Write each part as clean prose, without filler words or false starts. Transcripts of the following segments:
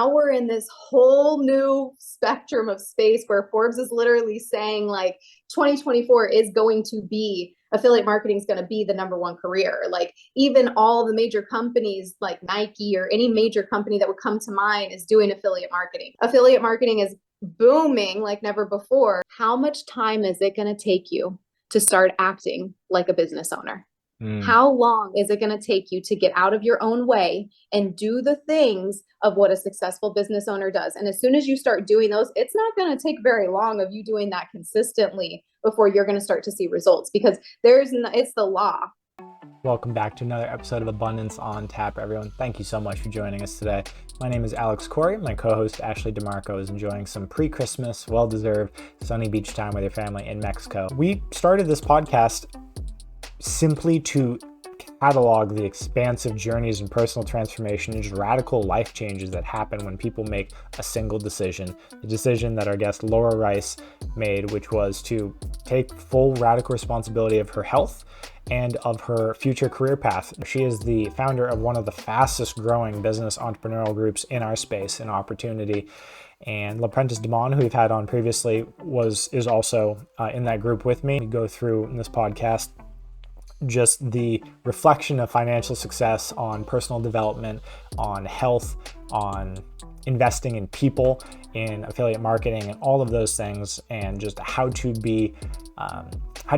now we're in this whole new spectrum of space where Forbes is literally saying like 2024 is going to be affiliate marketing is going to be the number one career. Like even all the major companies like Nike or any major company that would come to mind is doing affiliate marketing. Affiliate marketing is booming like never before. How much time is it going to take you to start acting like a business owner? How long is it going to take you to get out of your own way and do the things of what a successful business owner does? And as soon as you start doing those, it's not going to take very long of you doing that consistently before you're going to start to see results, because it's the law. Welcome back to another episode of Abundance on Tap, everyone. Thank you so much for joining us today. My name is Alex Corey. My co-host Ashley DeMarco is enjoying some pre-Christmas, well-deserved sunny beach time with her family in Mexico. We started this podcast simply to catalog the expansive journeys and personal transformation and just radical life changes that happen when people make a single decision. The decision that our guest Laura Rice made, which was to take full radical responsibility of her health and of her future career path. She is the founder of one of the fastest growing business entrepreneurial groups in our space and opportunity. And LaPrentice Demond, who we've had on previously, is also in that group with me. We go through in this podcast just the reflection of financial success on personal development, on health, on investing in people, in affiliate marketing, and all of those things, and just how to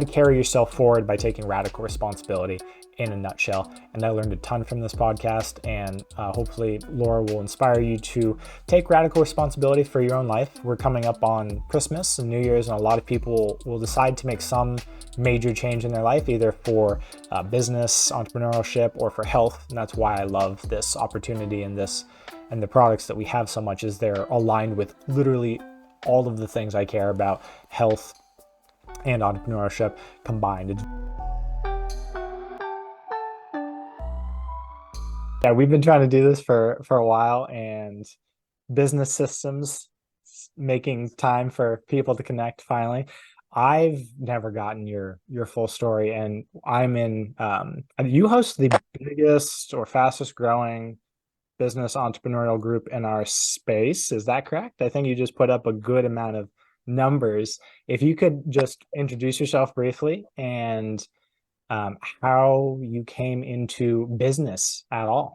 carry yourself forward by taking radical responsibility in a nutshell. And I learned a ton from this podcast, and hopefully Laura will inspire you to take radical responsibility for your own life. We're coming up on Christmas and New Year's, and a lot of people will decide to make some major change in their life, either for business, entrepreneurship, or for health. And that's why I love this opportunity and the products that we have so much, is they're aligned with literally all of the things I care about, health and entrepreneurship combined. Yeah, we've been trying to do this for a while, and business systems making time for people to connect finally. I've never gotten your full story, and I'm in you host the biggest or fastest growing business entrepreneurial group in our space. Is that correct? I think you just put up a good amount of numbers. If you could just introduce yourself briefly and how you came into business at all.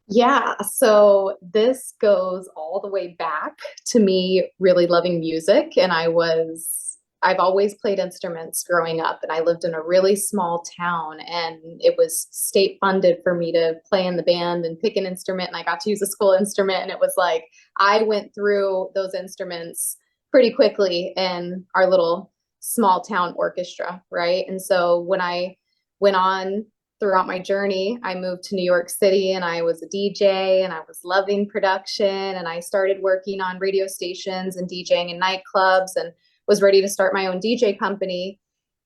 Yeah, so this goes all the way back to me really loving music. And I've always played instruments growing up, and I lived in a really small town, and it was state funded for me to play in the band and pick an instrument. And I got to use a school instrument. And it was like, I went through those instruments pretty quickly in our little small town orchestra, right? And so when I went on throughout my journey, I moved to New York City, and I was a DJ, and I was loving production, and I started working on radio stations and DJing in nightclubs, and was ready to start my own DJ company,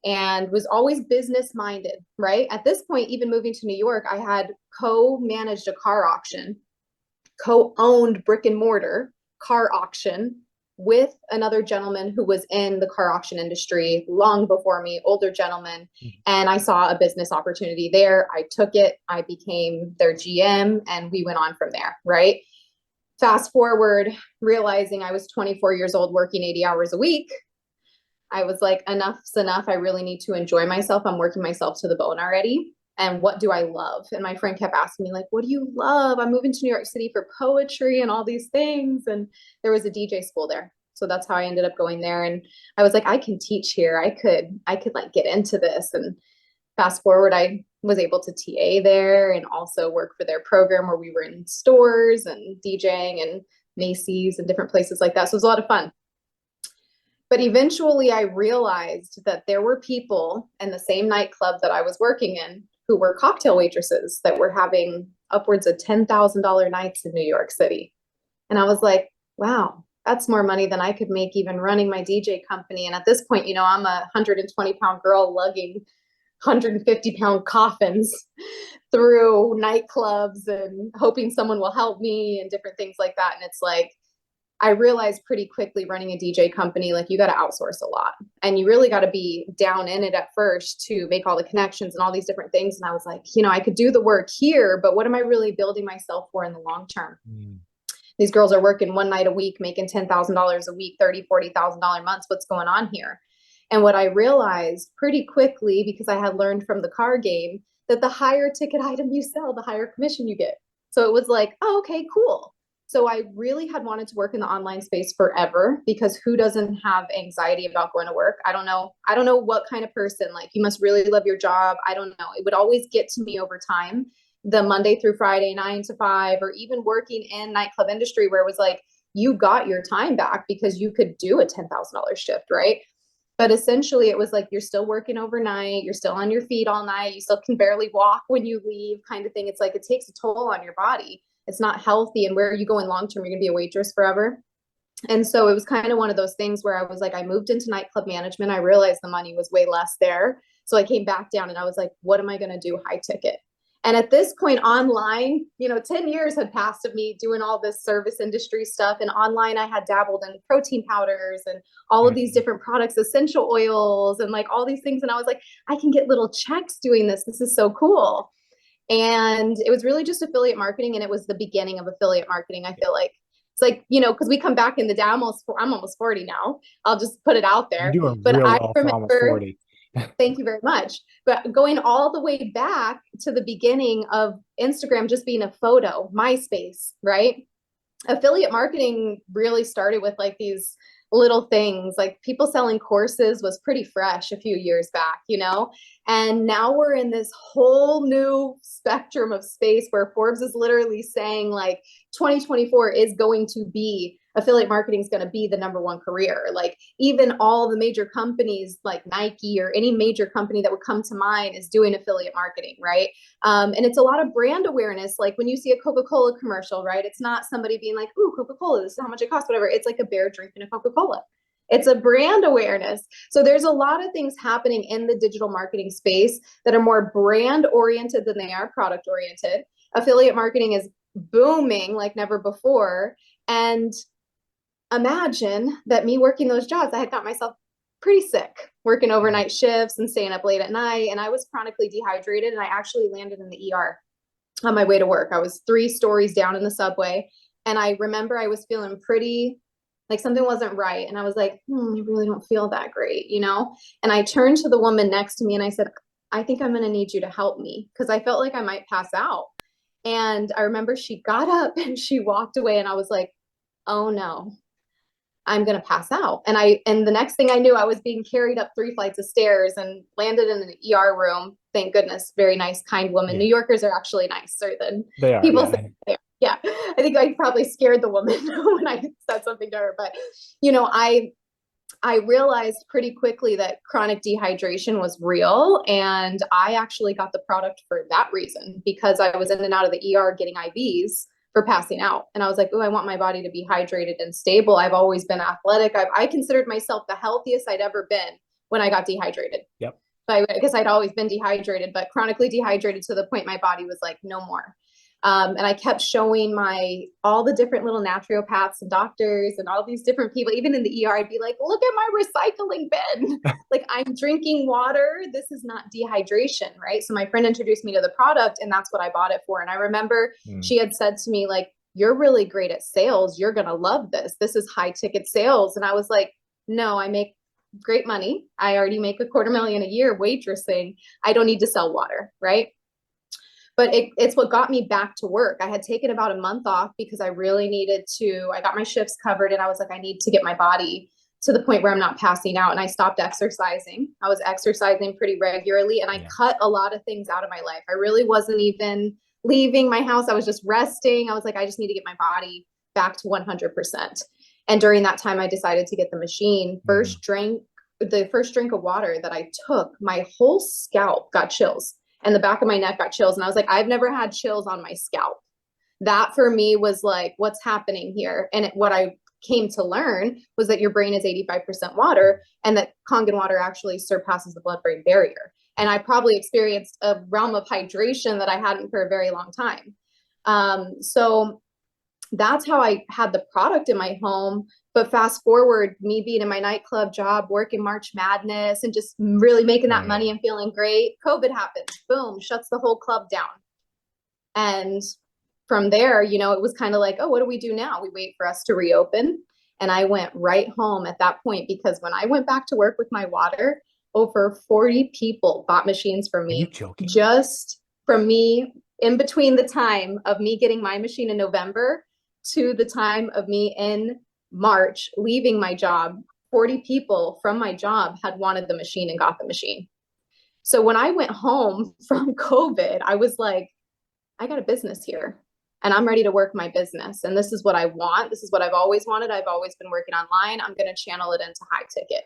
and was always business minded, right? At this point, even moving to New York, I had co-managed a car auction, co-owned brick and mortar car auction with another gentleman who was in the car auction industry long before me, older gentleman. And I saw a business opportunity there. I took it, I became their GM, and we went on from there, right? Fast forward, realizing I was 24 years old, working 80 hours a week. I was like, enough's enough. I really need to enjoy myself. I'm working myself to the bone already. And what do I love? And my friend kept asking me, like, what do you love? I'm moving to New York City for poetry and all these things. And there was a DJ school there. So that's how I ended up going there. And I was like, I can teach here. I could like get into this. And fast forward, I was able to TA there and also work for their program where we were in stores and DJing and Macy's and different places like that. So it was a lot of fun. But eventually I realized that there were people in the same nightclub that I was working in who were cocktail waitresses that were having upwards of $10,000 nights in New York City. And I was like, wow, that's more money than I could make even running my DJ company. And at this point, I'm a 120-pound girl lugging 150-pound coffins through nightclubs and hoping someone will help me and different things like that. And it's like, I realized pretty quickly running a DJ company, like you got to outsource a lot and you really got to be down in it at first to make all the connections and all these different things. And I was like, I could do the work here, but what am I really building myself for in the long term? These girls are working one night a week, making $10,000 a week, $30,000, $40,000 months. What's going on here? And what I realized pretty quickly, because I had learned from the car game, that the higher ticket item you sell, the higher commission you get. So it was like, oh, okay, cool. So I really had wanted to work in the online space forever, because who doesn't have anxiety about going to work? I don't know. I don't know what kind of person, like, you must really love your job. I don't know. It would always get to me over time, the Monday through Friday, 9 to 5, or even working in nightclub industry where it was like, you got your time back because you could do a $10,000 shift, right? But essentially it was like, you're still working overnight, you're still on your feet all night, you still can barely walk when you leave, kind of thing. It's like, it takes a toll on your body. It's not healthy. And where are you going long term? You're gonna be a waitress forever. And so it was kind of one of those things where I was like, I moved into nightclub management. I realized the money was way less there. So I came back down and I was like, what am I gonna do high ticket? And at this point online, 10 years had passed of me doing all this service industry stuff. And online, I had dabbled in protein powders and all of these different products, essential oils, and like all these things. And I was like, I can get little checks doing this. This is so cool. And it was really just affiliate marketing. And it was the beginning of affiliate marketing. I feel like it's like, because we come back in the day, I'm almost 40 now. I'll just put it out there. You're doing But real I well for almost remember 40. Thank you very much. But going all the way back to the beginning of Instagram just being a photo, MySpace, right? Affiliate marketing really started with like these little things, like people selling courses was pretty fresh a few years back, and now we're in this whole new spectrum of space where Forbes is literally saying like 2024 is going to be, affiliate marketing is going to be the #1 career. Like even all the major companies like Nike or any major company that would come to mind is doing affiliate marketing, right? And it's a lot of brand awareness. Like when you see a Coca-Cola commercial, right? It's not somebody being like, ooh, Coca-Cola, this is how much it costs, whatever. It's like a bear drinking a Coca-Cola. It's a brand awareness. So there's a lot of things happening in the digital marketing space that are more brand oriented than they are product oriented. Affiliate marketing is booming like never before. And imagine that me working those jobs, I had got myself pretty sick, working overnight shifts and staying up late at night. And I was chronically dehydrated, and I actually landed in the ER on my way to work. I was 3 stories down in the subway. And I remember I was feeling pretty like something wasn't right. And I was like, I really don't feel that great, And I turned to the woman next to me and I said, I think I'm going to need you to help me, because I felt like I might pass out. And I remember she got up and she walked away, and I was like, oh no, I'm going to pass out. And the next thing I knew, I was being carried up 3 flights of stairs and landed in an ER room. Thank goodness. Very nice, kind woman. Yeah. New Yorkers are actually nicer than people say they are. Yeah. I think I probably scared the woman when I said something to her, but I realized pretty quickly that chronic dehydration was real. And I actually got the product for that reason, because I was in and out of the ER getting IVs for passing out. And I was like, oh, I want my body to be hydrated and stable. I've always been athletic. I considered myself the healthiest I'd ever been when I got dehydrated. Yep. I guess I'd always been dehydrated, but chronically dehydrated to the point my body was like, no more. And I kept showing all the different little naturopaths and doctors and all these different people, even in the ER, I'd be like, look at my recycling bin. Like, I'm drinking water. This is not dehydration, right? So my friend introduced me to the product, and that's what I bought it for. And I remember she had said to me, like, you're really great at sales. You're going to love this. This is high ticket sales. And I was like, no, I make great money. I already make $250,000 a year waitressing. I don't need to sell water, right? But it's what got me back to work. I had taken about a month off because I really needed to, I got my shifts covered, and I was like, I need to get my body to the point where I'm not passing out. And I stopped exercising. I was exercising pretty regularly, and I cut a lot of things out of my life. I really wasn't even leaving my house. I was just resting. I was like, I just need to get my body back to 100%. And during that time, I decided to get the machine. The first drink of water that I took, my whole scalp got chills. And the back of my neck got chills. And I was like, I've never had chills on my scalp. That for me was like, what's happening here? And what I came to learn was that your brain is 85% water, and that Kangen water actually surpasses the blood-brain barrier. And I probably experienced a realm of hydration that I hadn't for a very long time. So that's how I had the product in my home. But fast forward, me being in my nightclub job, working March Madness and just really making that money and feeling great. COVID happens, boom, shuts the whole club down. And from there, it was kind of like, oh, what do we do now? We wait for us to reopen. And I went right home at that point, because when I went back to work with my water, over 40 people bought machines from Are you me, joking? just from me, in between the time of me getting my machine in November to the time of me in March leaving my job. 40 people from my job had wanted the machine and got the machine. So when I went home from COVID, I was like, I got a business here and I'm ready to work my business. And this is what I want. This is what I've always wanted. I've always been working online. I'm going to channel it into high ticket.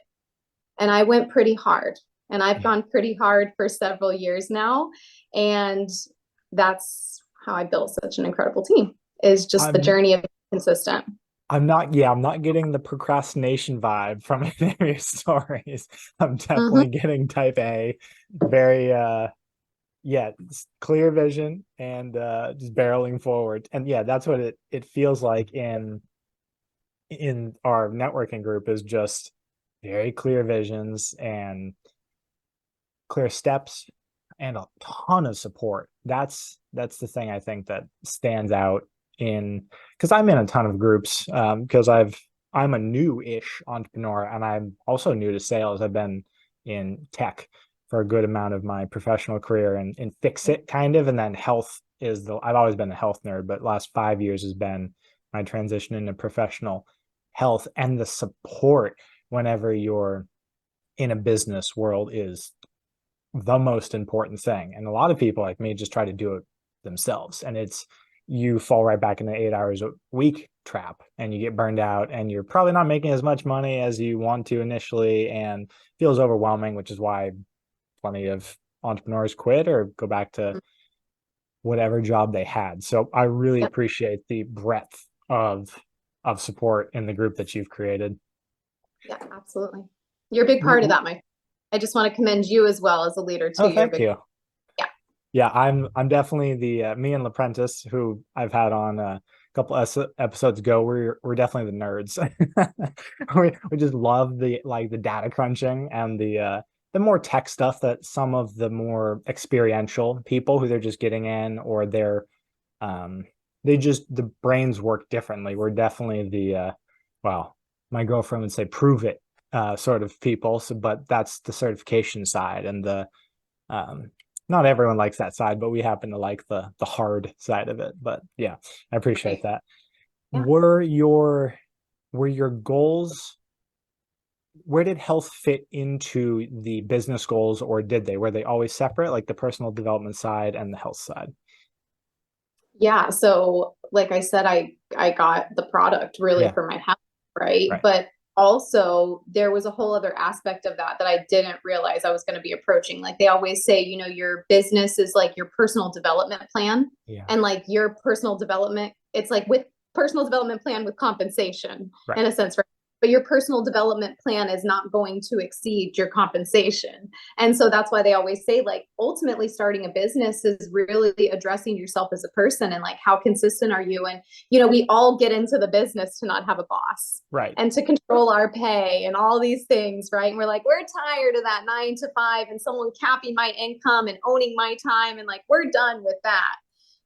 And I went pretty hard, and I've gone pretty hard for several years now. And that's how I built such an incredible team, is just the journey of consistent. I'm not getting the procrastination vibe from any of your stories. I'm definitely getting type A, very, clear vision and just barreling forward. And that's what it feels like in our networking group, is just very clear visions and clear steps and a ton of support. That's the thing I think that stands out because I'm in a ton of groups, because I'm a new-ish entrepreneur, and I'm also new to sales. I've been in tech for a good amount of my professional career, and fix it kind of, and then health I've always been a health nerd, but last 5 years has been my transition into professional health. And the support whenever you're in a business world is the most important thing. And a lot of people like me just try to do it themselves, and you fall right back in the 8 hours a week trap, and you get burned out, and you're probably not making as much money as you want to initially, and feels overwhelming, which is why plenty of entrepreneurs quit or go back to whatever job they had. So I really appreciate the breadth of support in the group that you've created. Yeah, absolutely. You're a big part of that, Mike. I just want to commend you as well as a leader too. Oh, thank you. Yeah, I'm definitely the me and LaPrentice, who I've had on a couple episodes ago. We're definitely the nerds. we just love the data crunching and the more tech stuff that some of the more experiential people who they're just getting in, or the brains work differently. We're definitely the my girlfriend would say prove it sort of people. So, but that's the certification side, and the not everyone likes that side, but we happen to like the hard side of it. But yeah, I appreciate that. Yeah. Were your goals, where did health fit into the business goals, or were they always separate, like the personal development side and the health side? Yeah. So like I said, I got the product really for my health, right? But also there was a whole other aspect of that I didn't realize I was going to be approaching. Like they always say, your business is like your personal development plan. And like your personal development, it's like with personal development plan with compensation in a sense, right? But your personal development plan is not going to exceed your compensation. And so that's why they always say, like, ultimately starting a business is really addressing yourself as a person, and like, how consistent are you? And, we all get into the business to not have a boss, right? And to control our pay and all these things, right? And we're like, we're tired of that 9 to 5 and someone capping my income and owning my time. And like, we're done with that.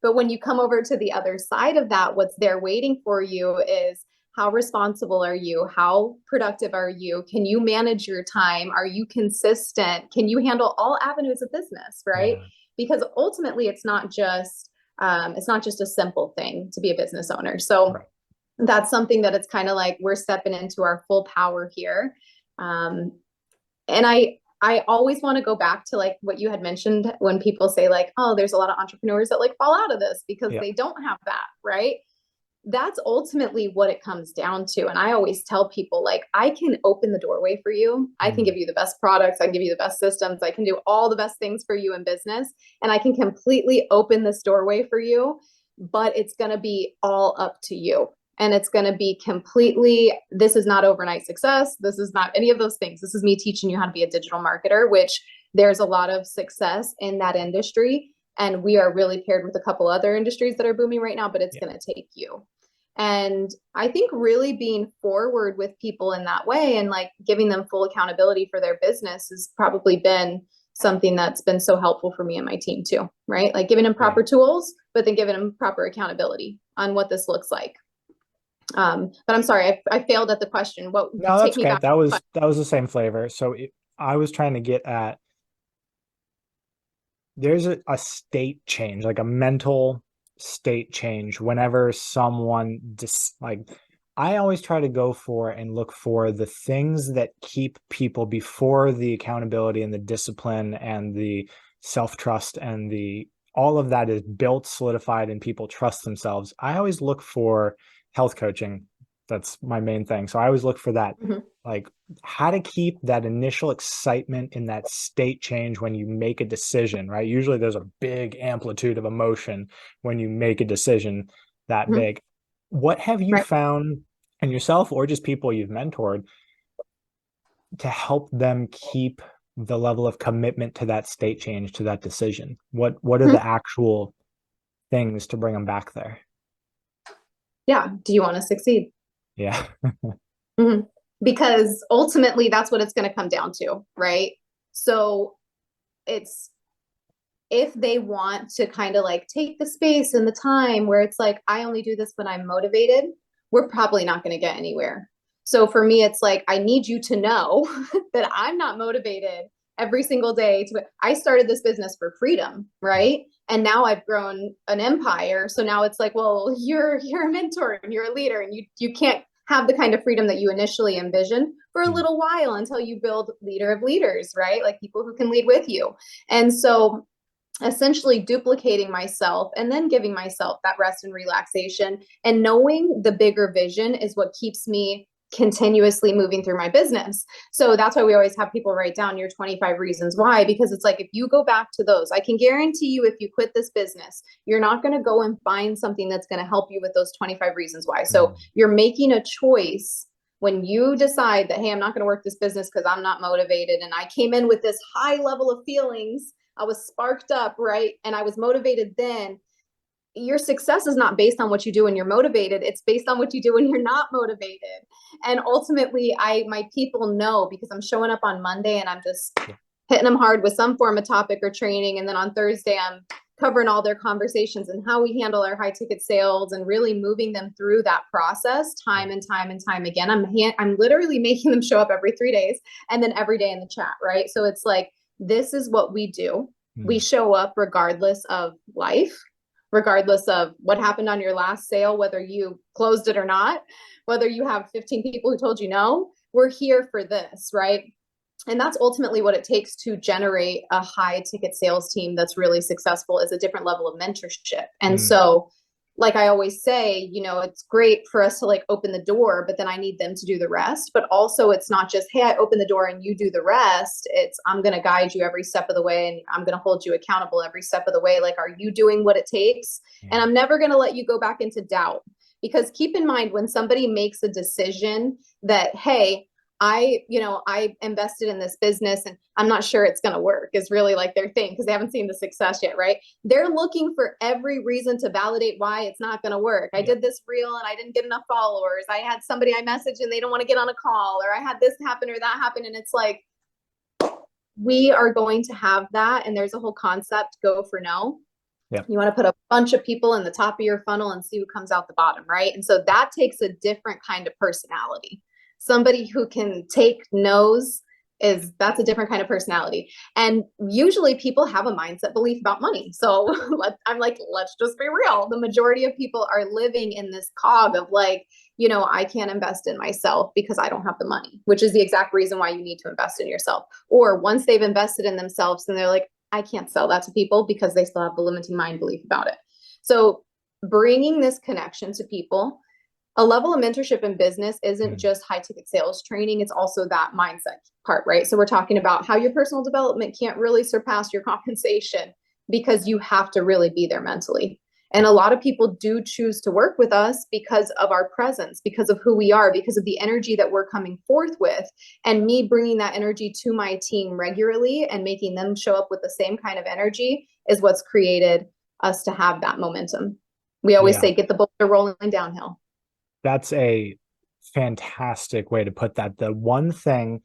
But when you come over to the other side of that, what's there waiting for you is, how responsible are you? How productive are you? Can you manage your time? Are you consistent? Can you handle all avenues of business, right? Because ultimately it's not just a simple thing to be a business owner. So that's something that it's kind of like we're stepping into our full power here. And I always want to go back to like what you had mentioned when people say like, oh, there's a lot of entrepreneurs that like fall out of this because they don't have that, right? That's ultimately what it comes down to. And I always tell people, like, I can open the doorway for you. I can give you the best products. I can give you the best systems. I can do all the best things for you in business. And I can completely open this doorway for you, but it's going to be all up to you. And it's going to be this is not overnight success. This is not any of those things. This is me teaching you how to be a digital marketer, which there's a lot of success in that industry. And we are really paired with a couple other industries that are booming right now, but it's going to take you. And I think really being forward with people in that way and like giving them full accountability for their business has probably been something that's been so helpful for me and my team too, right? Like giving them proper tools, but then giving them proper accountability on what this looks like. But I'm sorry, I failed at the question. What, No, take that's me okay. back. That was the same flavor. So I was trying to get at, there's a state change, like a mental state change whenever someone like, I always try to go for and look for the things that keep people before the accountability and the discipline and the self-trust and the all of that is built, solidified, and people trust themselves. I always look for health coaching. That's my main thing. So I always look for that. Mm-hmm. Like how to keep that initial excitement in that state change when you make a decision, right? Usually there's a big amplitude of emotion when you make a decision that Mm-hmm. big. What have you Right. found in yourself or just people you've mentored to help them keep the level of commitment to that state change, to that decision? What are Mm-hmm. the actual things to bring them back there? Yeah. Do you want to succeed? Yeah. Mm-hmm. Because ultimately that's what it's going to come down to, right? So it's, if they want to kind of like take the space and the time where it's like, I only do this when I'm motivated, we're probably not going to get anywhere. So for me, it's like, I need you to know that I'm not motivated every single day I started this business for freedom, right? And now I've grown an empire. So now it's like, well, you're a mentor and you're a leader, and you can't have the kind of freedom that you initially envisioned for a little while until you build leader of leaders, right? Like people who can lead with you. And so essentially duplicating myself and then giving myself that rest and relaxation, and knowing the bigger vision is what keeps me continuously moving through my business. So that's why we always have people write down your 25 reasons why, because it's like, if you go back to those, I can guarantee you, if you quit this business, you're not going to go and find something that's going to help you with those 25 reasons why. So you're making a choice when you decide that, hey, I'm not going to work this business because I'm not motivated, and I came in with this high level of feelings, I was sparked up, right? And I was motivated then. Your success is not based on what you do when you're motivated. It's based on what you do when you're not motivated. And ultimately, my people know, because I'm showing up on Monday and I'm just hitting them hard with some form of topic or training. And then on Thursday, I'm covering all their conversations and how we handle our high ticket sales and really moving them through that process time and time and time again. I'm literally making them show up every 3 days and then every day in the chat, right? So it's like, this is what we do. We show up regardless of life, regardless of what happened on your last sale, whether you closed it or not, whether you have 15 people who told you no, we're here for this, right? And that's ultimately what it takes to generate a high ticket sales team that's really successful, is a different level of mentorship. And so, like I always say, it's great for us to like open the door, but then I need them to do the rest. But also, it's not just, hey, I open the door and you do the rest. It's, I'm going to guide you every step of the way, and I'm going to hold you accountable every step of the way. Like, are you doing what it takes? And I'm never going to let you go back into doubt, because keep in mind, when somebody makes a decision that, hey, I invested in this business and I'm not sure it's going to work, is really like their thing, because they haven't seen the success yet, right? They're looking for every reason to validate why it's not going to work. I did this reel and I didn't get enough followers. I had somebody I messaged and they don't want to get on a call, or I had this happen or that happen. And it's like, we are going to have that. And there's a whole concept, go for no. You want to put a bunch of people in the top of your funnel and see who comes out the bottom, right? And so that takes a different kind of personality. Somebody who can take no's, that's a different kind of personality. And usually people have a mindset belief about money. So I'm like, let's just be real. The majority of people are living in this cog of like, I can't invest in myself because I don't have the money, which is the exact reason why you need to invest in yourself. Or once they've invested in themselves and they're like, I can't sell that to people, because they still have the limiting mind belief about it. So bringing this connection to people, a level of mentorship in business isn't just high ticket sales training. It's also that mindset part, right? So we're talking about how your personal development can't really surpass your compensation, because you have to really be there mentally. And a lot of people do choose to work with us because of our presence, because of who we are, because of the energy that we're coming forth with. And me bringing that energy to my team regularly and making them show up with the same kind of energy is what's created us to have that momentum. We always say, get the boulder rolling downhill. That's a fantastic way to put that. The one thing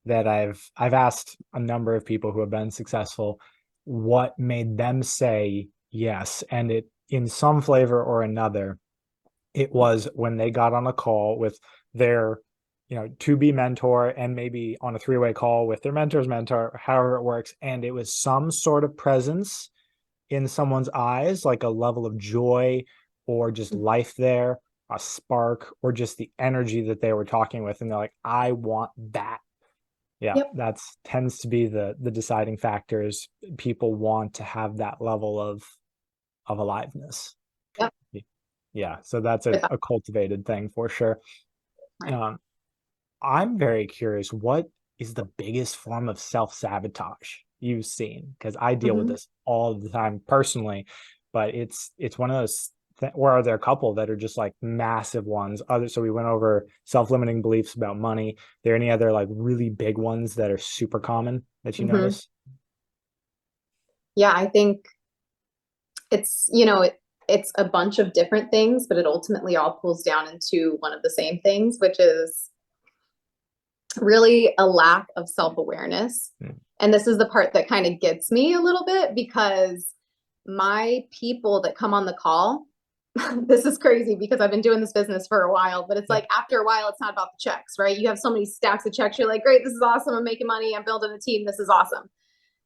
that I've asked a number of people who have been successful what made them say yes, and it in some flavor or another, it was when they got on a call with their to be mentor, and maybe on a three-way call with their mentor's mentor, however it works, and it was some sort of presence in someone's eyes, like a level of joy or just life there, a spark, or just the energy that they were talking with, and they're like, I want that. Yeah, Yep. that's tends to be the deciding factors. People want to have that level of aliveness. Yep. Yeah, so that's Without- a cultivated thing for sure. Right. um I'm very curious, what is the biggest form of self-sabotage you've seen? Because I deal with Mhm. this all the time personally, but it's one of those or are there a couple that are just like massive ones? Other So we went over self-limiting beliefs about money. Are there any other like really big ones that are super common that you Mhm. notice? Yeah, I think it's, it's a bunch of different things, but it ultimately all pulls down into one of the same things, which is really a lack of self-awareness. Mm. And this is the part that kind of gets me a little bit because my people that come on the call, this is crazy because I've been doing this business for a while, but it's Yeah. like after a while, it's not about the checks, right? You have so many stacks of checks. You're like, great, this is awesome. I'm making money. I'm building a team. This is awesome.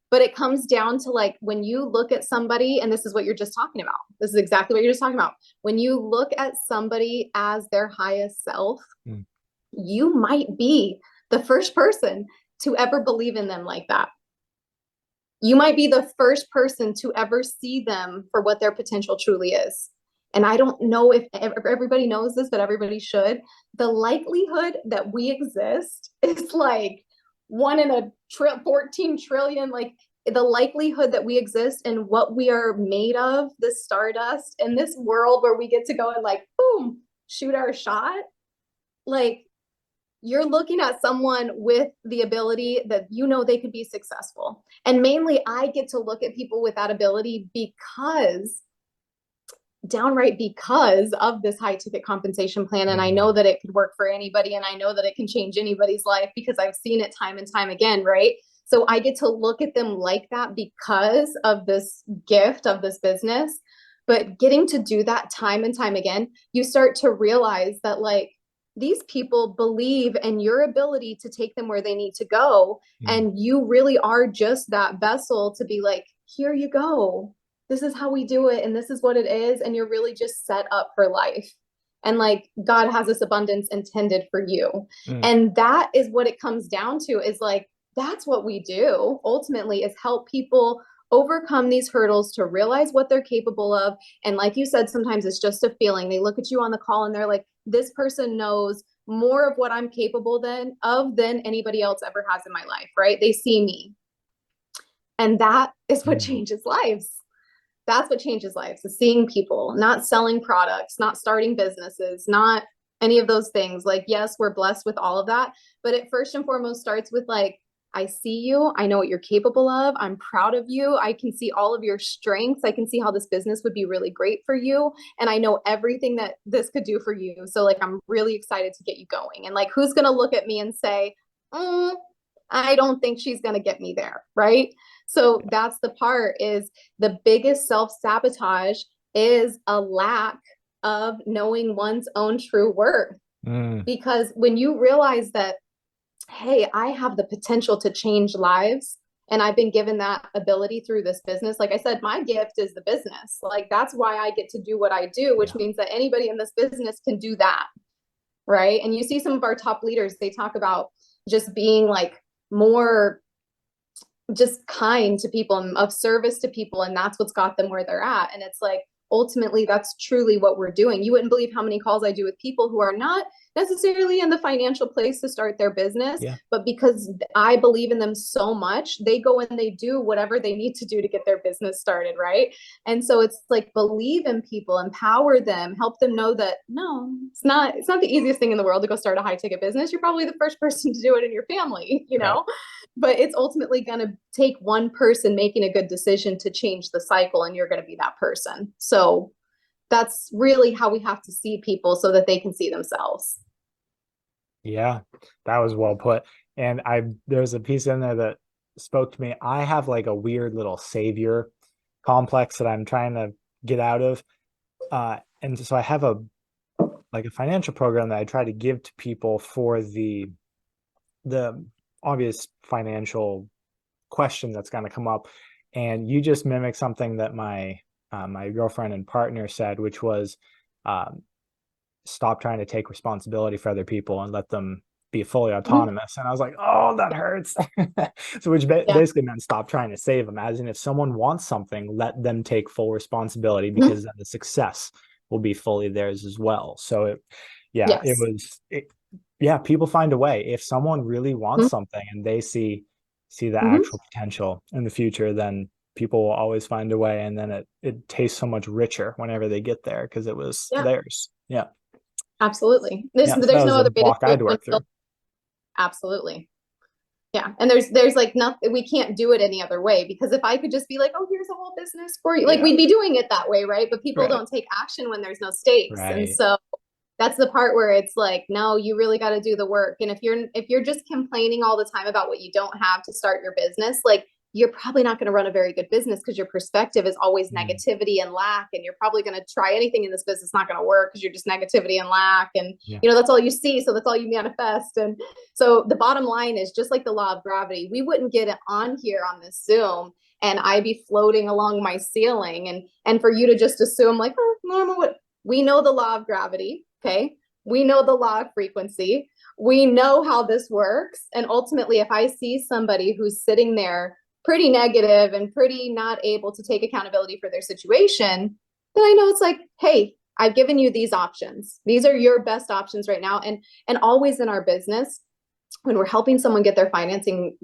But it comes down to like when you look at somebody, and this is what you're just talking about. This is exactly what you're just talking about. When you look at somebody as their highest self, Mm. you might be the first person to ever believe in them like that. You might be the first person to ever see them for what their potential truly is. And I don't know if everybody knows this, but everybody should. The likelihood that we exist is like 14 trillion. Like the likelihood that we exist and what we are made of, the stardust in this world where we get to go and like, boom, shoot our shot. Like you're looking at someone with the ability that they could be successful. And mainly I get to look at people with that ability downright because of this high ticket compensation plan. And I know that it could work for anybody, and I know that it can change anybody's life because I've seen it time and time again, right? So I get to look at them like that because of this gift of this business. But getting to do that time and time again, you start to realize that like these people believe in your ability to take them where they need to go. Mm. And you really are just that vessel to be like, here you go. This is how we do it. And this is what it is. And you're really just set up for life. And like God has this abundance intended for you. Mm. And that is what it comes down to, is like, that's what we do ultimately, is help people overcome these hurdles to realize what they're capable of. And like you said, sometimes it's just a feeling. They look at you on the call and they're like, this person knows more of what I'm capable than anybody else ever has in my life, right? They see me. And that is what changes lives. That's what changes lives, is seeing people, not selling products, not starting businesses, not any of those things. Like, yes, we're blessed with all of that, but it first and foremost starts with like, I see you. I know what you're capable of. I'm proud of you. I can see all of your strengths. I can see how this business would be really great for you. And I know everything that this could do for you. So like, I'm really excited to get you going. And like, who's going to look at me and say, I don't think she's going to get me there. Right. So that's the part, is the biggest self-sabotage is a lack of knowing one's own true worth. Because when you realize that, hey, I have the potential to change lives, and I've been given that ability through this business. Like I said, my gift is the business. Like that's why I get to do what I do, which means that anybody in this business can do that. Right. And you see some of our top leaders, they talk about just being like more just kind to people and of service to people. And that's what's got them where they're at. And it's like, ultimately, that's truly what we're doing. You wouldn't believe how many calls I do with people who are not necessarily in the financial place to start their business, but because I believe in them so much, they go and they do whatever they need to do to get their business started, right? And so it's like, believe in people, empower them, help them know that no, it's not the easiest thing in the world to go start a high ticket business. You're probably the first person to do it in your family, but it's ultimately going to take one person making a good decision to change the cycle, and you're going to be that person. So that's really how we have to see people so that they can see themselves. Yeah, that was well put. And there's a piece in there that spoke to me. I have like a weird little savior complex that I'm trying to get out of. And so I have a financial program that I try to give to people for the obvious financial question that's going to come up. And you just mimic something that my girlfriend and partner said, which was stop trying to take responsibility for other people and let them be fully autonomous. And I was like, oh, that hurts. So which basically meant stop trying to save them, as in if someone wants something, let them take full responsibility, because then the success will be fully theirs as well. So people find a way. If someone really wants something and they see the actual potential in the future, then people will always find a way, and then it tastes so much richer whenever they get there because it was theirs. Yeah, absolutely. There's so no other way block I'd work through. Absolutely. Yeah. And there's like nothing, we can't do it any other way, because if I could just be like, oh, here's a whole business for you, like we'd be doing it that way, right? But people don't take action when there's no stakes. And so that's the part where it's like, no, you really got to do the work. And if you're just complaining all the time about what you don't have to start your business, like you're probably not going to run a very good business, because your perspective is always negativity and lack. And you're probably going to try anything in this business, not going to work because you're just negativity and lack. And, that's all you see. So that's all you manifest. And so the bottom line is, just like the law of gravity, we wouldn't get on here on this Zoom and I'd be floating along my ceiling. And for you to just assume like, oh, normal, we know the law of gravity. Okay. We know the law of frequency. We know how this works. And ultimately, if I see somebody who's sitting there pretty negative and pretty not able to take accountability for their situation, then I know it's like, hey, I've given you these options. These are your best options right now. And always in our business, when we're helping someone get their financing,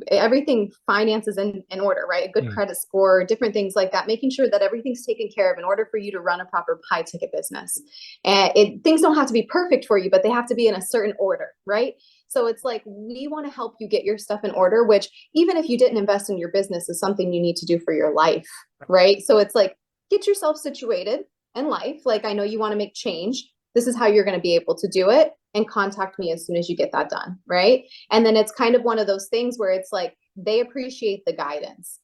everything finances in order, right? A good credit score, different things like that, making sure that everything's taken care of in order for you to run a proper high ticket business. And things don't have to be perfect for you, but they have to be in a certain order, right? So it's like, we want to help you get your stuff in order, which even if you didn't invest in your business is something you need to do for your life, right? So it's like, get yourself situated in life. Like, I know you want to make change. This is how you're going to be able to do it, and contact me as soon as you get that done, right? And then it's kind of one of those things where it's like, they appreciate the guidance.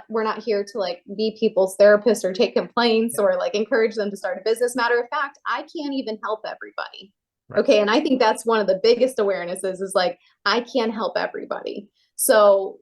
We're not here to like be people's therapist or take complaints or like encourage them to start a business. Matter of fact, I can't even help everybody. Okay. And I think that's one of the biggest awarenesses, is like, I can't help everybody. So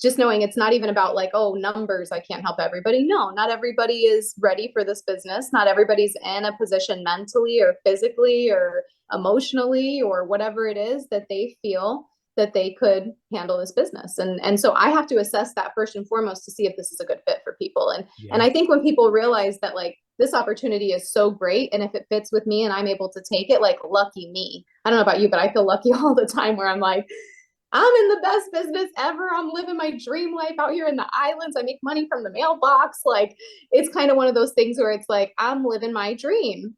just knowing it's not even about like, oh, numbers, I can't help everybody. No, not everybody is ready for this business. Not everybody's in a position mentally or physically or emotionally or whatever it is that they feel that they could handle this business. And so I have to assess that first and foremost to see if this is a good fit for people. And I think when people realize that like, this opportunity is so great, and if it fits with me and I'm able to take it, like, lucky me. I don't know about you, but I feel lucky all the time where I'm like, I'm in the best business ever. I'm living my dream life out here in the islands. I make money from the mailbox. Like, it's kind of one of those things where it's like, I'm living my dream.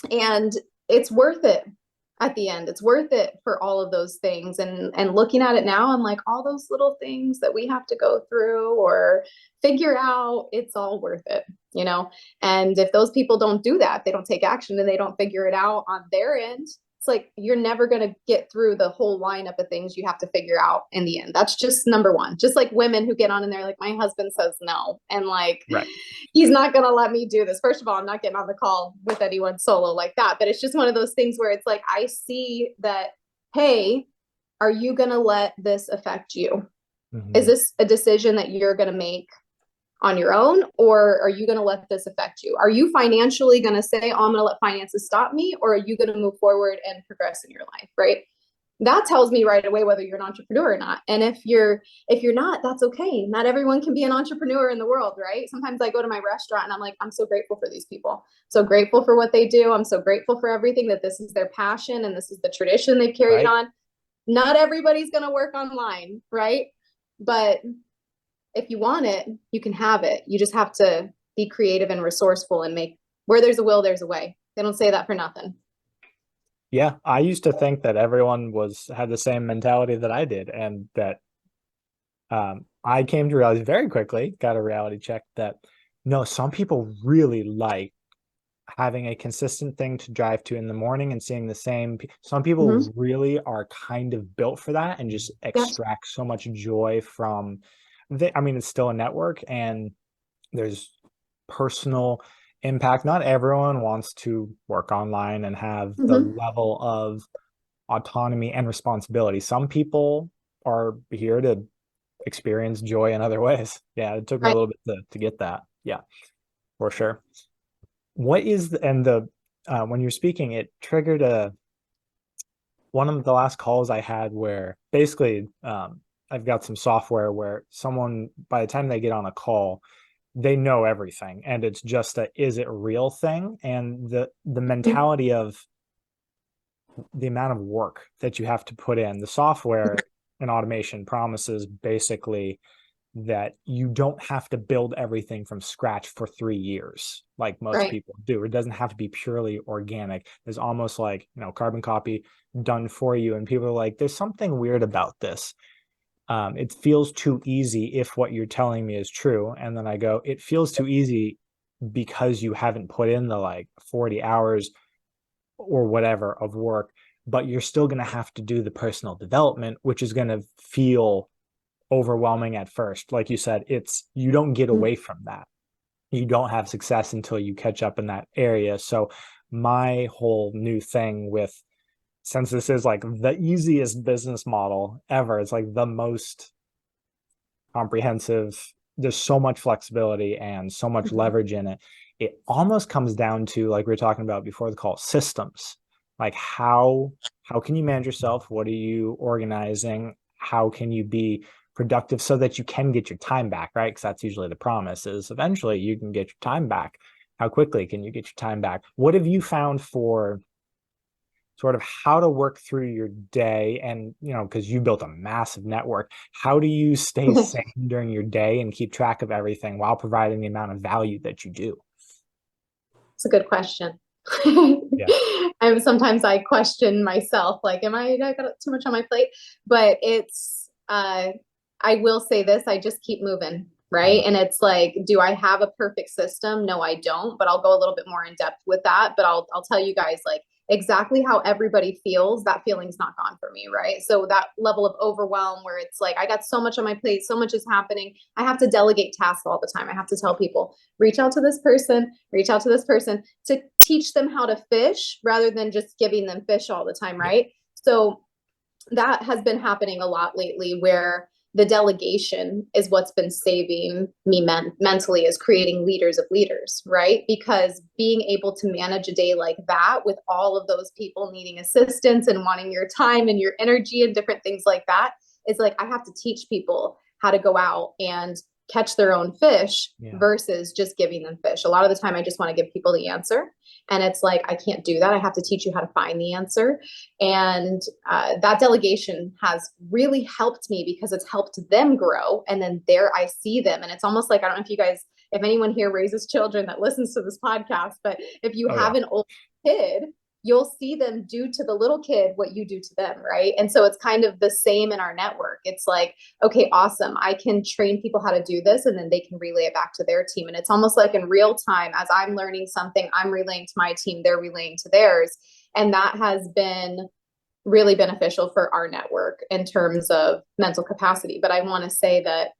And it's worth it at the end. It's worth it for all of those things. And looking at it now, I'm like, all those little things that we have to go through or figure out, it's all worth it, And if those people don't do that, they don't take action and they don't figure it out on their end, it's like, you're never going to get through the whole lineup of things you have to figure out in the end. That's just number one. Just like women who get on and they're like, my husband says no. And like, he's not going to let me do this. First of all, I'm not getting on the call with anyone solo like that. But it's just one of those things where it's like, I see that, hey, are you going to let this affect you? Is this a decision that you're going to make on your own, or are you going to let this affect you? Are you financially going to say, oh, I'm going to let finances stop me? Or are you going to move forward and progress in your life? Right. That tells me right away whether you're an entrepreneur or not. And if you're not, that's okay. Not everyone can be an entrepreneur in the world, right? Sometimes I go to my restaurant and I'm like, I'm so grateful for these people. So grateful for what they do. I'm so grateful for everything, that this is their passion and this is the tradition they've carried on. Not everybody's going to work online, right? But if you want it, you can have it. You just have to be creative and resourceful and make, where there's a will, there's a way. They don't say that for nothing. Yeah. I used to think that everyone had the same mentality that I did. And that I came to realize very quickly, got a reality check, that no, some people really like having a consistent thing to drive to in the morning and seeing the same. Some Mhm. people really are kind of built for that and just Yes. extract so much joy from I mean, it's still a network and there's personal impact. Not everyone wants to work online and have the Mhm. level of autonomy and responsibility. Some people are here to experience joy in other ways. Yeah, it took me a Right. little bit to get that. Yeah, for sure. What is the when you're speaking, it triggered a one of the last calls I had where basically I've got some software where someone by the time they get on a call, they know everything, and it's just a is it real thing, and the Mhm. mentality of the amount of work that you have to put in. The software and automation promises basically that you don't have to build everything from scratch for 3 years like most Right. people do. It doesn't have to be purely organic. There's almost like, carbon copy done for you. And people are like, there's something weird about this. It feels too easy if what you're telling me is true. And then I go, it feels too easy because you haven't put in the like 40 hours or whatever of work, but you're still going to have to do the personal development, which is going to feel overwhelming at first. Like you said, it's you don't get Mhm. away from that. You don't have success until you catch up in that area. So my whole new thing with since this is like the easiest business model ever, it's like the most comprehensive. There's so much flexibility and so much Mhm. leverage in it. It almost comes down to like we were talking about before the call, systems. Like how can you manage yourself? What are you organizing? How can you be productive so that you can get your time back, right? Because that's usually the promise is eventually you can get your time back. How quickly can you get your time back? What have you found for sort of how to work through your day and because you built a massive network, how do you stay sane during your day and keep track of everything while providing the amount of value that you do? It's a good question. Yeah. Sometimes I question myself, like, I got too much on my plate? But I will say this, I just keep moving, right? Mm. And it's like, do I have a perfect system? No, I don't, but I'll go a little bit more in depth with that. But I'll tell you guys like exactly how everybody feels. That feeling's not gone for me, right? So that level of overwhelm where it's like, I got so much on my plate, so much is happening. I have to delegate tasks all the time. I have to tell people, reach out to this person, reach out to this person to teach them how to fish rather than just giving them fish all the time, Yeah. right? So that has been happening a lot lately where the delegation is what's been saving me mentally is creating leaders of leaders, right? Because being able to manage a day like that with all of those people needing assistance and wanting your time and your energy and different things like that is like I have to teach people how to go out and catch their own fish Yeah. versus just giving them fish. A lot of the time I just want to give people the answer, and it's like I can't do that. I have to teach you how to find the answer. And that delegation has really helped me because it's helped them grow. And then there I see them. And it's almost like, I don't know if you guys, if anyone here raises children that listens to this podcast, but if you Oh have yeah. an old kid, you'll see them do to the little kid what you do to them, right? And so it's kind of the same in our network. It's like, okay, awesome. I can train people how to do this and then they can relay it back to their team. And it's almost like in real time, as I'm learning something, I'm relaying to my team, they're relaying to theirs. And that has been really beneficial for our network in terms of mental capacity. But I want to say that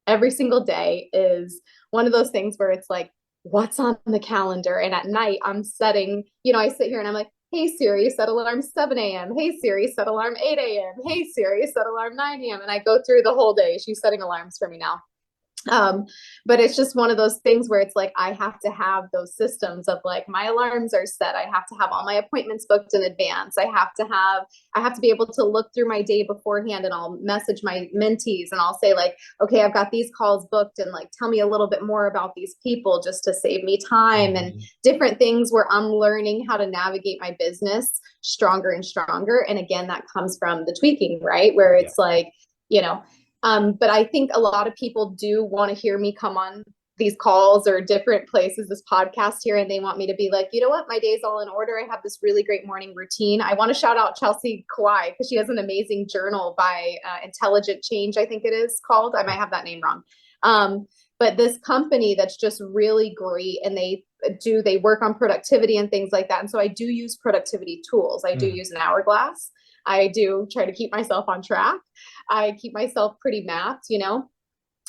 every single day is one of those things where it's like, what's on the calendar? And at night, I'm setting, I sit here and I'm like, hey Siri, set alarm 7 a.m. Hey Siri, set alarm 8 a.m. Hey Siri, set alarm 9 a.m. And I go through the whole day. She's setting alarms for me now. Um, but it's just one of those things where it's like I have to have those systems of like my alarms are set. I have to have all my appointments booked in advance. I have to be able to look through my day beforehand, and I'll message my mentees and I'll say like, okay, I've got these calls booked and like tell me a little bit more about these people just to save me time and Mhm. different things where I'm learning how to navigate my business stronger and stronger. And again, that comes from the tweaking, right? Where Yeah. it's like, you know, but I think a lot of people do want to hear me come on these calls or different places, this podcast here, and they want me to be like, you know what, my day's all in order. I have this really great morning routine. I want to shout out Chelsea Kawai because she has an amazing journal by Intelligent Change, I think it is called. I might have that name wrong. But this company that's just really great, and they do they work on productivity and things like that? And so I do use productivity tools. I do use an hourglass. I do try to keep myself on track. I keep myself pretty mapped, you know?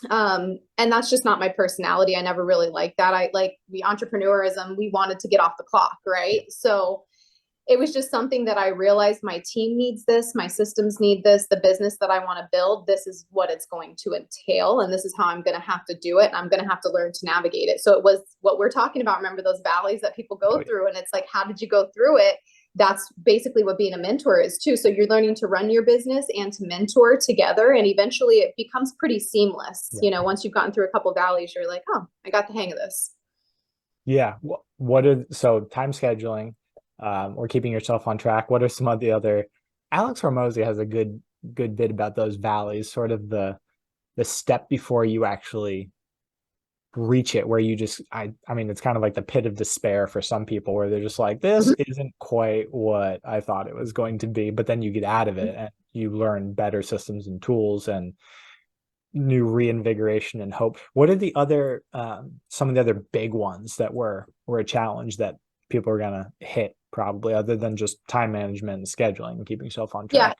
And that's just not my personality. I never really liked that. I like the entrepreneurism. We wanted to get off the clock, right? So it was just something that I realized my team needs this, my systems need this, the business that I want to build, this is what it's going to entail. And this is how I'm going to have to do it. And I'm going to have to learn to navigate it. So it was what we're talking about. Remember those valleys that people go through? And it's like, how did you go through it? That's basically what being a mentor is too. So you're learning to run your business and to mentor together. And eventually it becomes pretty seamless. You know, once you've gotten through a couple of valleys, you're like, oh, I got the hang of this. Yeah. So time scheduling, or keeping yourself on track. What are some of the other, Alex Hormozy has a good bit about those valleys, sort of the step before you actually reach it, where you just, I mean, it's kind of like the pit of despair for some people, where they're just like, this isn't quite what I thought it was going to be. But then you get out of it and you learn better systems and tools and new reinvigoration and hope. What are the other, some of the other big ones that were a challenge that people are going to hit, probably, other than just time management and scheduling and keeping yourself on track?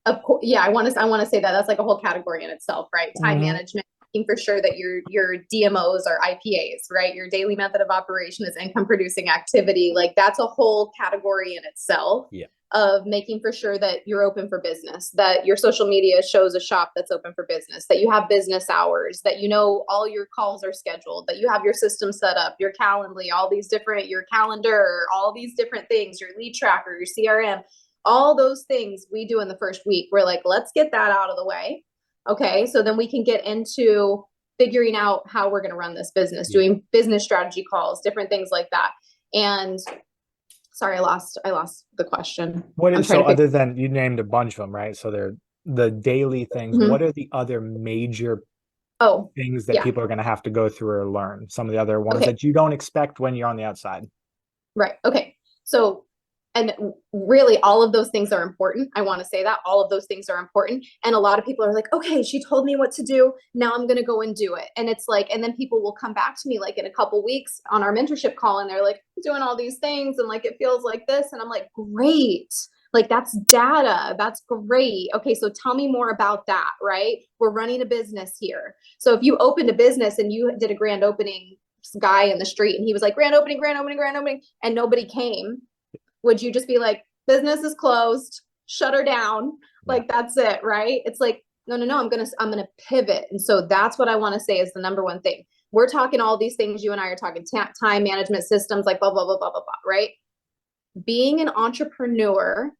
Yeah, of course. Yeah, I want to say that that's like a whole category in itself, right? Time management, making for sure that your DMOs are IPAs, right? Your daily method of operation is income producing activity. Like that's a whole category in itself. Yeah. Of making for sure that you're open for business, that your social media shows a shop that's open for business, that you have business hours, that you know all your calls are scheduled, that you have your system set up, your Calendly, all these different, your calendar, all these different things, your lead tracker, your CRM, all those things we do in the first week. We're like, let's get that out of the way. Okay. So then we can get into figuring out how we're going to run this business, doing business strategy calls, different things like that. And sorry, I lost the question. Other than, you named a bunch of them, right? So they're the daily things. What are the other major things that people are going to have to go through or learn? Some of the other ones that you don't expect when you're on the outside. Right. Okay. So, and really all of those things are important. I want to say that all of those things are important. And a lot of people are like, okay, she told me what to do. Now I'm going to go and do it. And it's like, and then people will come back to me like in a couple weeks on our mentorship call. And they're like, I'm doing all these things. And like, it feels like this. And I'm like, great. Like that's data. That's great. Okay. So tell me more about that, right? We're running a business here. So if you opened a business and you did a grand opening, guy in the street, and he was like, grand opening, and nobody came, would you just be like, business is closed, shut her down? Like, that's it, right? It's like, no, I'm going to pivot. And so that's what I want to say is the number one thing. We're talking all these things. You and I are talking time management systems, like blah, blah, blah, blah, blah, blah, right? Being an entrepreneur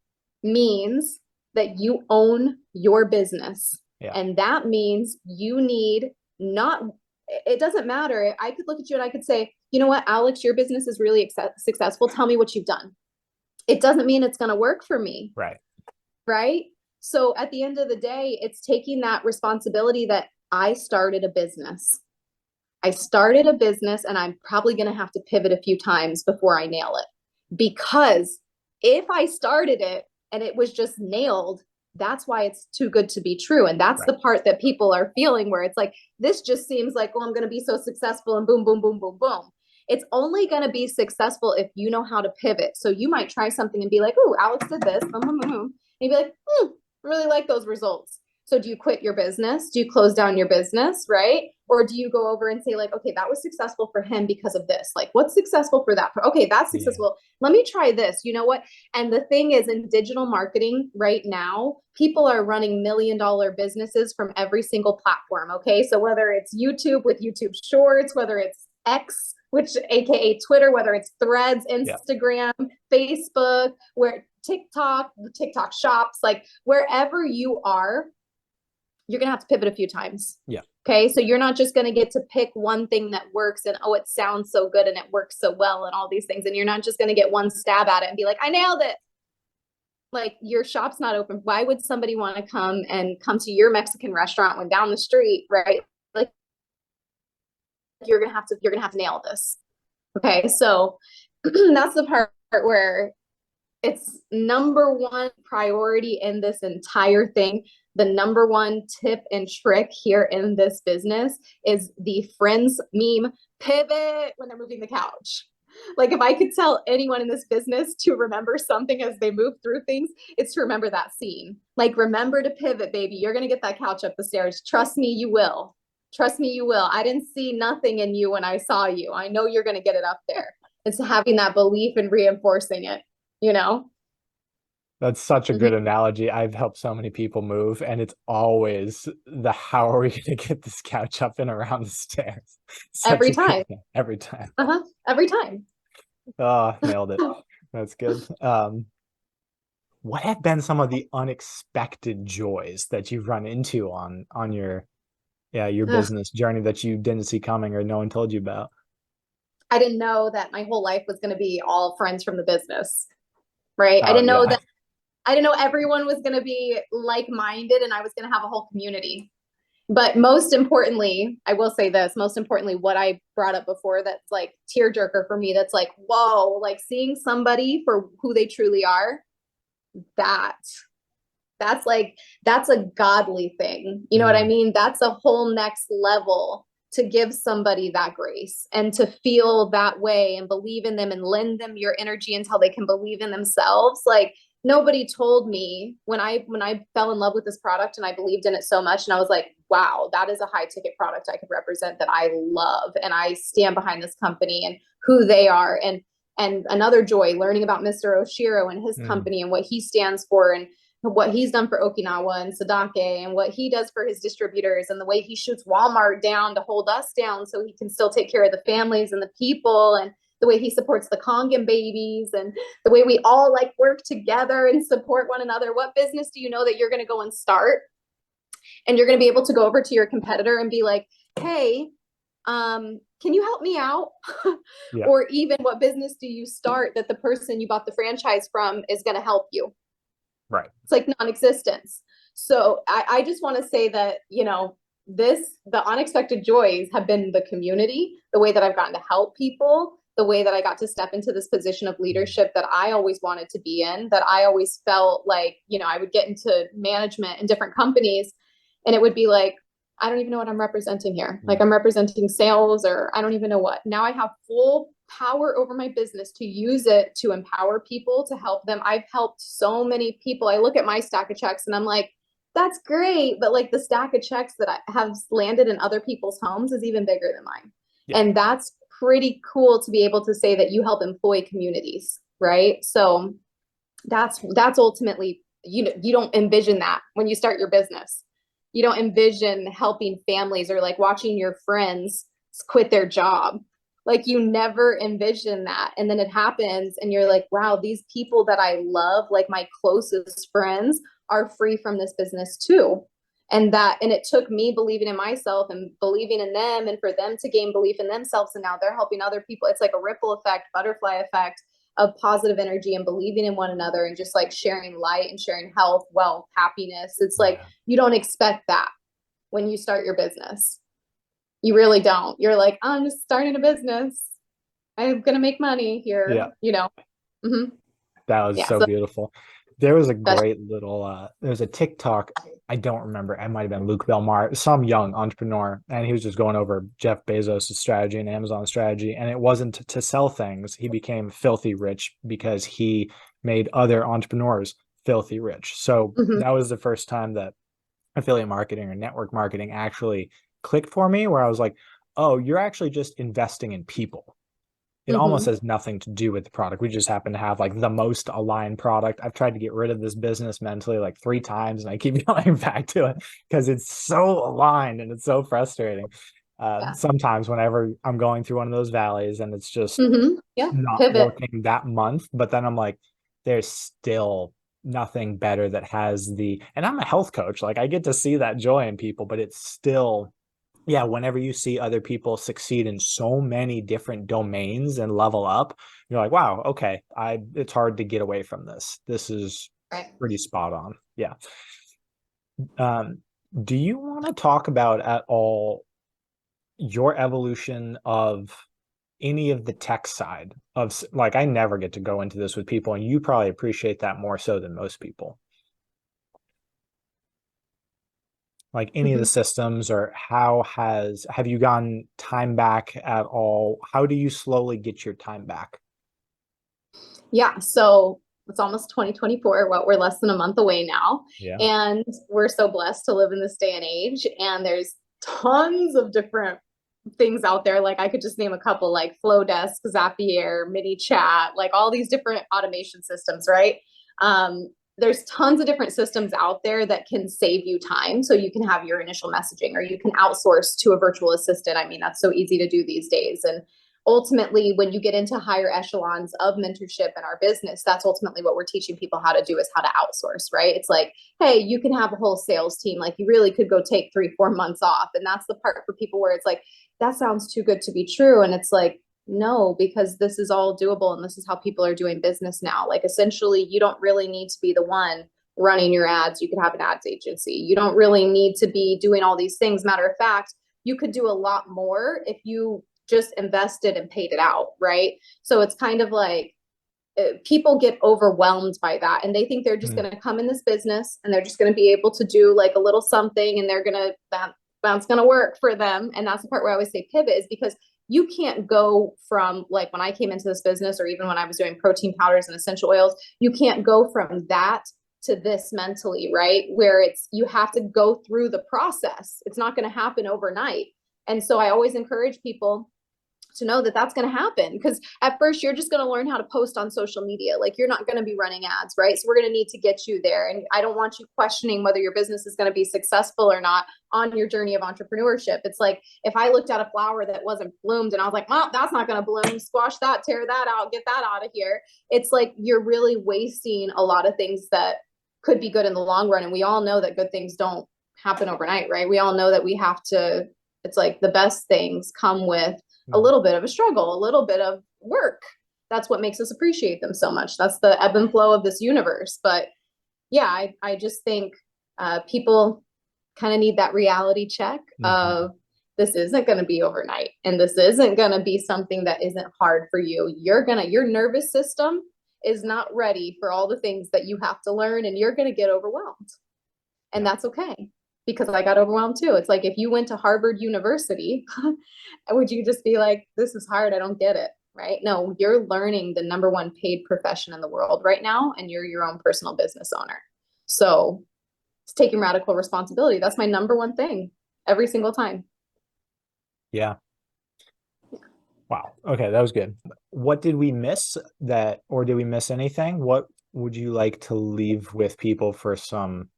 means that you own your business. Yeah. And that means you need it doesn't matter. I could look at you and I could say, you know what, Alex, your business is really successful. Tell me what you've done. It doesn't mean it's going to work for me. Right. Right. So at the end of the day, it's taking that responsibility that I started a business. And I'm probably going to have to pivot a few times before I nail it. Because if I started it and it was just nailed, that's why it's too good to be true. And that's the part that people are feeling, where it's like, this just seems like, well, I'm going to be so successful and boom, boom, boom, boom, boom. It's only going to be successful if you know how to pivot. So you might try something and be like, oh, Alex did this. Boom, boom, boom, boom. And you'd be like, I really like those results. So do you quit your business? Do you close down your business? Right. Or do you go over and say like, okay, that was successful for him because of this. Like, what's successful for that? Okay, that's successful. Yeah. Let me try this. You know what? And the thing is, in digital marketing right now, people are running $1 million businesses from every single platform. Okay. So whether it's YouTube with YouTube Shorts, whether it's X, which AKA Twitter, whether it's Threads, Instagram, Facebook, where TikTok shops, like wherever you are, you're going to have to pivot a few times. Yeah. Okay. So you're not just going to get to pick one thing that works and, oh, it sounds so good and it works so well and all these things. And you're not just going to get one stab at it and be like, I nailed it. Like, your shop's not open. Why would somebody want to come to your Mexican restaurant when down the street, right? Like, you're going to have to nail this. Okay. So that's the part where it's number one priority in this entire thing. the number one tip and trick here in this business is the friends meme pivot when they're moving the couch. Like if I could tell anyone in this business to remember something as they move through things, it's to remember that scene. Like remember to pivot, baby. You're going to get that couch up the stairs. Trust me, you will. Trust me, you will. I didn't see nothing in you when I saw you. I know you're going to get it up there. It's having that belief and reinforcing it, you know? That's such a good Mm-hmm. analogy. I've helped so many people move, and it's always the how are we going to get this couch up and around the stairs? Such Every a good time. thing. Every time. Every time. Oh, nailed it. That's good. What have been some of the unexpected joys that you've run into on your Ugh. business journey that you didn't see coming or no one told you about? I didn't know that my whole life was going to be all friends from the business, right? Oh yeah. I didn't know everyone was going to be like-minded and I was going to have a whole community. But most importantly, I will say this, most importantly, what I brought up before that's like tearjerker for me, that's like, whoa, like seeing somebody for who they truly are, that that's like that's a godly thing. You know what I Mm, mean? That's a whole next level to give somebody that grace and to feel that way and believe in them and lend them your energy until they can believe in themselves. Like nobody told me when I fell in love with this product and I believed in it so much and I was like, wow, that is a high ticket product I could represent that I love and I stand behind this company and who they are. And another joy learning about Mr. Oshiro and his mm, company and what he stands for and what he's done for Okinawa and Sadake and what he does for his distributors and the way he shoots Walmart down to hold us down so he can still take care of the families and the people and the way he supports the Kongan babies and the way we all like work together and support one another. What business do you know that you're going to go and start and you're going to be able to go over to your competitor and be like, hey, can you help me out? yeah. Or even what business do you start that the person you bought the franchise from is going to help you? Right. It's like non-existence. So I just want to say that, you know, the unexpected joys have been the community, the way that I've gotten to help people, the way that I got to step into this position of Mm, leadership that I always wanted to be in, that I always felt like, you know, I would get into management in different companies and it would be like, I don't even know what I'm representing here. Like mm, I'm representing sales or I don't even know what. Now I have full power over my business to use it to empower people, to help them. I've helped so many people. I look at my stack of checks and I'm like, that's great. But like the stack of checks that I have landed in other people's homes is even bigger than mine. yeah. And that's pretty cool to be able to say that you help employ communities, right? So that's ultimately, you know, you don't envision that when you start your business. You don't envision helping families or like watching your friends quit their job. Like you never envision that. And then it happens and you're like, wow, these people that I love, like my closest friends, are free from this business too. And it took me believing in myself and believing in them and for them to gain belief in themselves. And now they're helping other people. It's like a ripple effect, butterfly effect of positive energy and believing in one another and just like sharing light and sharing health, wealth, happiness. It's like Yeah. you don't expect that when you start your business. You really don't. You're like, I'm just starting a business. I'm gonna make money Yeah. here, you know. Hmm. That was Yeah. so So beautiful. There was a that's great little there was a TikTok, I don't remember, it might have been Luke Belmar, some young entrepreneur, and he was just going over Jeff Bezos' strategy and Amazon strategy. And it wasn't to sell things. He became filthy rich because he made other entrepreneurs filthy rich. So mhm. that was the first time that affiliate marketing or network marketing actually clicked for me, where I was like, oh, you're actually just investing in people. It almost Mhm. has nothing to do with the product. We just happen to have like the most aligned product. I've tried to get rid of this business mentally like 3 times and I keep going back to it because it's so aligned and it's so frustrating. Yeah. Sometimes whenever I'm going through one of those valleys and it's just Yeah. not Pivot. working that month, but then I'm like, there's still nothing better that has and I'm a health coach. Like I get to see that joy in people, but it's still, yeah, whenever you see other people succeed in so many different domains and level up, you're like, wow, okay, it's hard to get away from this. This is Right. pretty spot on. Yeah. Um, do you want to talk about at all your evolution of any of the tech side of, like, I never get to go into this with people, and you probably appreciate that more so than most people. like any of the Mhm. systems, or have you gotten time back at all? How do you slowly get your time back? Yeah, so it's almost 2024. What, we're less than a month away now. Yeah. And we're so blessed to live in this day and age. And there's tons of different things out there. Like I could just name a couple, like Flowdesk, Zapier, Mini Chat, like all these different automation systems, right? There's tons of different systems out there that can save you time. So you can have your initial messaging, or you can outsource to a virtual assistant. I mean, that's so easy to do these days. And ultimately, when you get into higher echelons of mentorship in our business, that's ultimately what we're teaching people how to do, is how to outsource, right? It's like, hey, you can have a whole sales team. Like you really could go take 3-4 months off. And that's the part for people where it's like, that sounds too good to be true. And it's like, no, because this is all doable. And this is how people are doing business now. Like essentially, you don't really need to be the one running your ads. You could have an ads agency. You don't really need to be doing all these things. Matter of fact, you could do a lot more if you just invested and paid it out, right? So it's kind of like people get overwhelmed by that, and they think they're just Mm. going to come in this business and they're just going to be able to do like a little something, and they're going to that's going to work for them. And that's the part where I always say pivot, is because you can't go from, like when I came into this business, or even when I was doing protein powders and essential oils, you can't go from that to this mentally, right? Where it's, you have to go through the process. It's not going to happen overnight. And so I always encourage people to know that that's going to happen, because at first you're just going to learn how to post on social media. Like you're not going to be running ads, right? So we're going to need to get you there. And I don't want you questioning whether your business is going to be successful or not on your journey of entrepreneurship. It's like, if I looked at a flower that wasn't bloomed and I was like, well, that's not going to bloom, squash that, tear that out, get that out of here. It's like, you're really wasting a lot of things that could be good in the long run. And we all know that good things don't happen overnight, right? We all know that we have to, it's like the best things come with a Mm. little bit of a struggle, a little bit of work. That's what makes us appreciate them so much. That's the ebb and flow of this universe. But yeah, I just think people kind of need that reality check Mhm. of, this isn't going to be overnight, and this isn't going to be something that isn't hard for you. Your nervous system is not ready for all the things that you have to learn, and you're going to get overwhelmed. And Yeah. that's okay, because I got overwhelmed too. It's like, if you went to Harvard University, would you just be like, this is hard, I don't get it, right? No, you're learning the number one paid profession in the world right now, and you're your own personal business owner. So it's taking radical responsibility. That's my number one thing every single time. Yeah. Wow. Okay, that was good. What did we miss or did we miss anything? What would you like to leave with people for some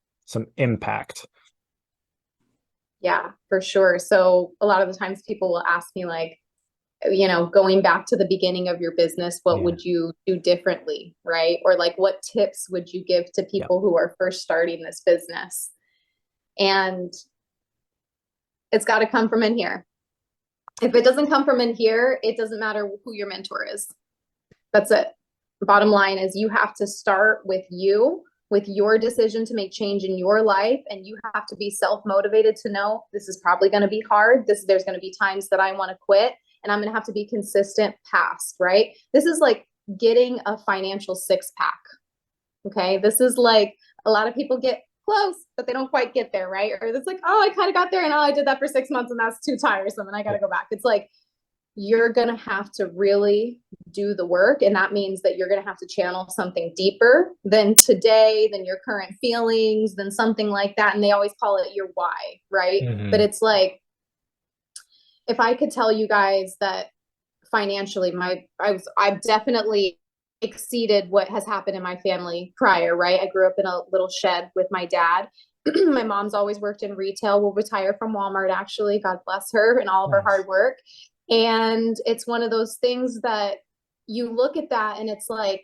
impact? Yeah, for sure. So a lot of the times people will ask me, like, going back to the beginning of your business, what Yeah. would you do differently, right? Or like, what tips would you give to Yeah. people who are first starting this business? And it's got to come from in here. If it doesn't come from in here, it doesn't matter who your mentor is. That's it. Bottom line is, you have to start with you, with your decision to make change in your life. And you have to be self-motivated to know, this is probably going to be hard. There's going to be times that I want to quit, and I'm going to have to be consistent past, right? This is like getting a financial six pack. Okay. This is like, a lot of people get close, but they don't quite get there, right? Or it's like, oh, I kind of got there, and oh, I did that for 6 months and that's too tiresome and I got Yeah. to go back. It's like, you're going to have to really do the work. And that means that you're going to have to channel something deeper than today, than your current feelings, than something like that. And they always call it your why, right? But Hmm. it's like, if I could tell you guys that financially, I've definitely exceeded what has happened in my family prior, right? I grew up in a little shed with my dad. My mom's always worked in retail, will retire from Walmart, actually, God bless her and all of her Nice. hard work. And it's one of those things that you look at that and it's like,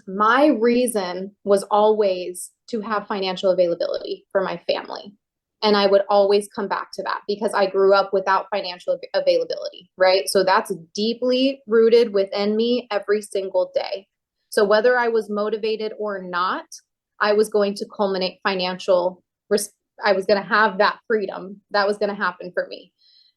my reason was always to have financial availability for my family. And I would always come back to that, because I grew up without financial availability, right? So that's deeply rooted within me every single day. So whether I was motivated or not, I was going to culminate I was going to have that freedom. That was going to happen for me.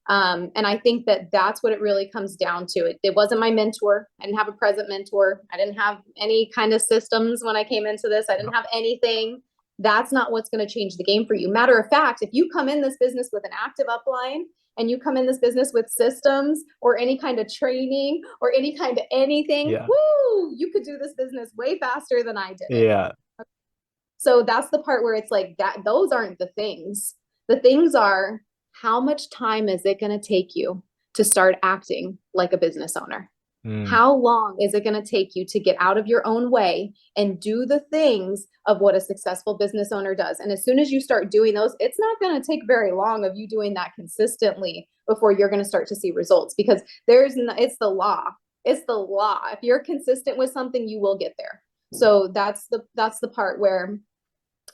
And I think that that's what it really comes down to. It wasn't my mentor. I didn't have a present mentor. I didn't have any kind of systems when I came into this. I didn't have anything. that's not what's going to change the game for you. Matter of fact, if you come in this business with an active upline and you come in this business with systems or any kind of training or any kind of anything, woo, you could do this business way faster than I did it. Yeah. So that's the part where it's like that. Those aren't the things. The things are, how much time is it going to take you to start acting like a business owner? How long is it going to take you to get out of your own way and do the things of what a successful business owner does? And as soon as you start doing those, it's not going to take very long of you doing that consistently before you're going to start to see results, because it's the law. It's the law. If you're consistent with something, you will get there. So that's the part where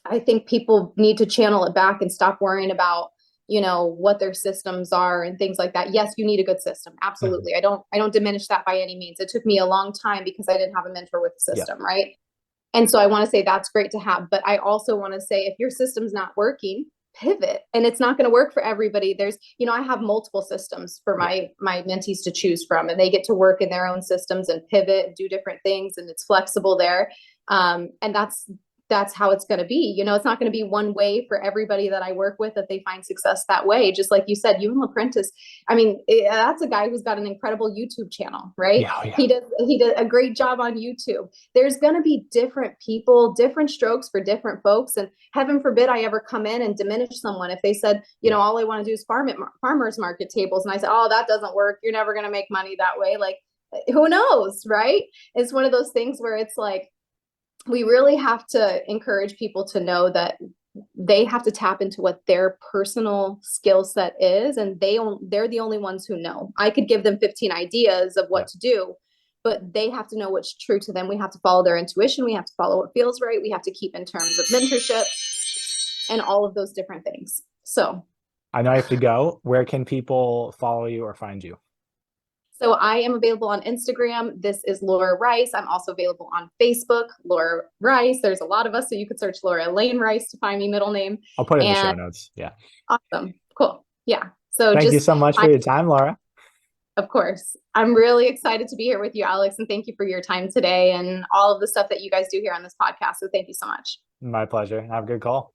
I think people need to channel it back and stop worrying about, what their systems are and things like that. Yes, you need a good system. Absolutely. I don't diminish that by any means. It took me a long time because I didn't have a mentor with the system. Right. And so I want to say that's great to have, but I also want to say if your system's not working, pivot. And it's not going to work for everybody. There's, I have multiple systems for my mentees to choose from, and they get to work in their own systems and pivot and do different things. And it's flexible there. And that's how it's going to be. It's not going to be one way for everybody that I work with, that they find success that way. Just like you said, you and LaPrentice, that's a guy who's got an incredible YouTube channel, right? Yeah. He did a great job on YouTube. There's going to be different people, different strokes for different folks. And heaven forbid I ever come in and diminish someone. If they said, all I want to do is farmers market tables. And I said, oh, that doesn't work. You're never going to make money that way. Like, who knows, right? It's one of those things where it's like, we really have to encourage people to know that they have to tap into what their personal skill set is. And they're the only ones who know. I could give them 15 ideas of what to do, but they have to know what's true to them. We have to follow their intuition. We have to follow what feels right. We have to keep in terms of mentorship and all of those different things. So I know I have to go. Where can people follow you or find you? So I am available on Instagram. This is Laura Rice. I'm also available on Facebook, Laura Rice. There's a lot of us, so you could search Laura Lane Rice to find me, middle name. I'll put it in the show notes. Yeah. Awesome. Cool. Yeah. So thank you so much for your time, Laura. Of course. I'm really excited to be here with you, Alex, and thank you for your time today and all of the stuff that you guys do here on this podcast. So thank you so much. My pleasure. Have a good call.